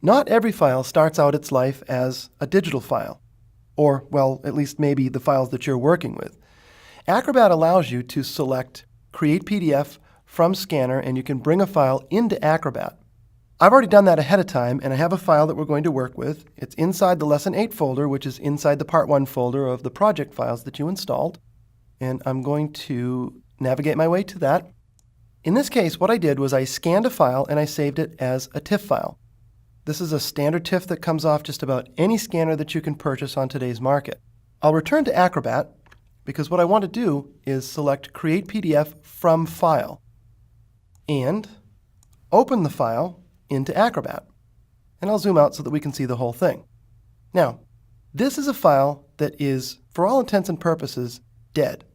Not every file starts out its life as a digital file, or, well, at least maybe the files that you're working with. Acrobat allows you to select Create PDF from Scanner, and you can bring a file into Acrobat. I've already done that ahead of time, and I have a file that we're going to work with. It's inside the Lesson 8 folder, which is inside the Part 1 folder of the project files that you installed. And I'm going to navigate my way to that. In this case, what I did was I scanned a file and I saved it as a TIFF file. This is a standard TIFF that comes off just about any scanner that you can purchase on today's market. I'll return to Acrobat because what I want to do is select Create PDF from File and open the file into Acrobat. And I'll zoom out so that we can see the whole thing. Now, this is a file that is, for all intents and purposes, dead.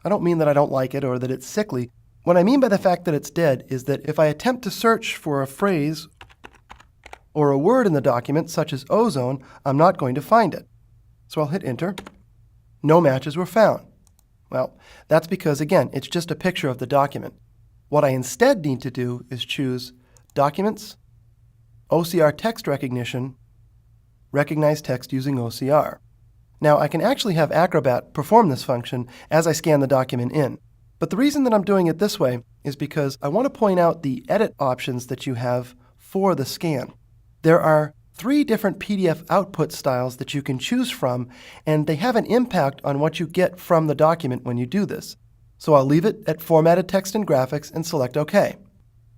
I don't mean that I don't like it or that it's sickly. What I mean by the fact that it's dead is that if I attempt to search for a phrase or a word in the document, such as ozone, I'm not going to find it. So I'll hit Enter. No matches were found. Well, that's because, again, it's just a picture of the document. What I instead need to do is choose Documents, OCR Text Recognition, Recognize Text using OCR. Now, I can actually have Acrobat perform this function as I scan the document in. But the reason that I'm doing it this way is because I want to point out the edit options that you have for the scan. There are 3 different PDF output styles that you can choose from, and they have an impact on what you get from the document when you do this. So I'll leave it at Formatted Text and Graphics and select OK.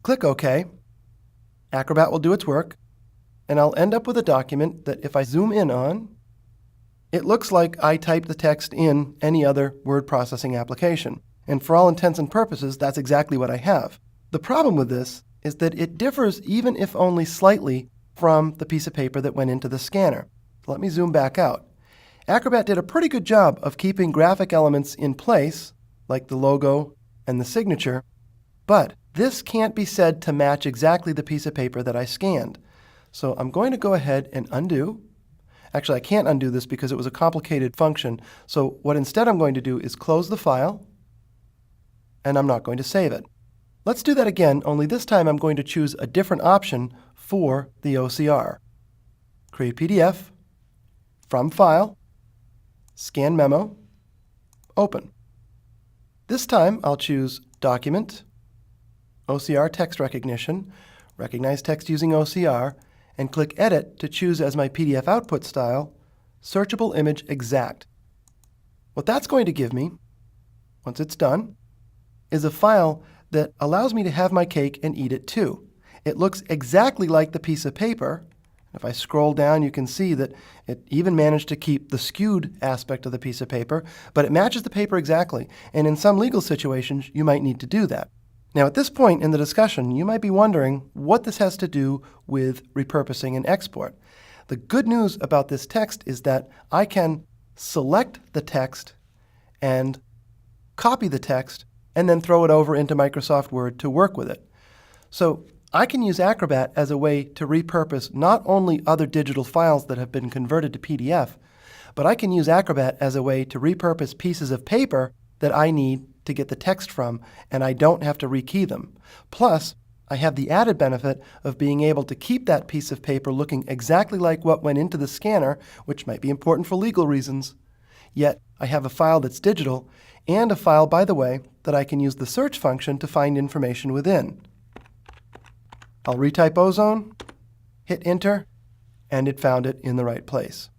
Click OK. Acrobat will do its work, and I'll end up with a document that if I zoom in on, it looks like I typed the text in any other word processing application. And for all intents and purposes, that's exactly what I have. The problem with this is that it differs, even if only slightly, from the piece of paper that went into the scanner. Let me zoom back out. Acrobat did a pretty good job of keeping graphic elements in place, like the logo and the signature, but this can't be said to match exactly the piece of paper that I scanned. So I'm going to go ahead and undo. Actually, I can't undo this because it was a complicated function. So what instead I'm going to do is close the file, and I'm not going to save it. Let's do that again, only this time I'm going to choose a different option for the OCR. Create PDF, from File, Scan Memo, Open. This time I'll choose Document, OCR Text Recognition, Recognize Text using OCR, and click Edit to choose as my PDF output style, Searchable Image Exact. What that's going to give me, once it's done, is a file that allows me to have my cake and eat it too. It looks exactly like the piece of paper. If I scroll down, you can see that it even managed to keep the skewed aspect of the piece of paper, but it matches the paper exactly, and in some legal situations, you might need to do that. Now, at this point in the discussion, you might be wondering what this has to do with repurposing and export. The good news about this text is that I can select the text and copy the text and then throw it over into Microsoft Word to work with it. So I can use Acrobat as a way to repurpose not only other digital files that have been converted to PDF, but I can use Acrobat as a way to repurpose pieces of paper that I need to get the text from, and I don't have to rekey them. Plus, I have the added benefit of being able to keep that piece of paper looking exactly like what went into the scanner, which might be important for legal reasons. Yet, I have a file that's digital, and a file, by the way, that I can use the search function to find information within. I'll retype ozone, hit Enter, and it found it in the right place.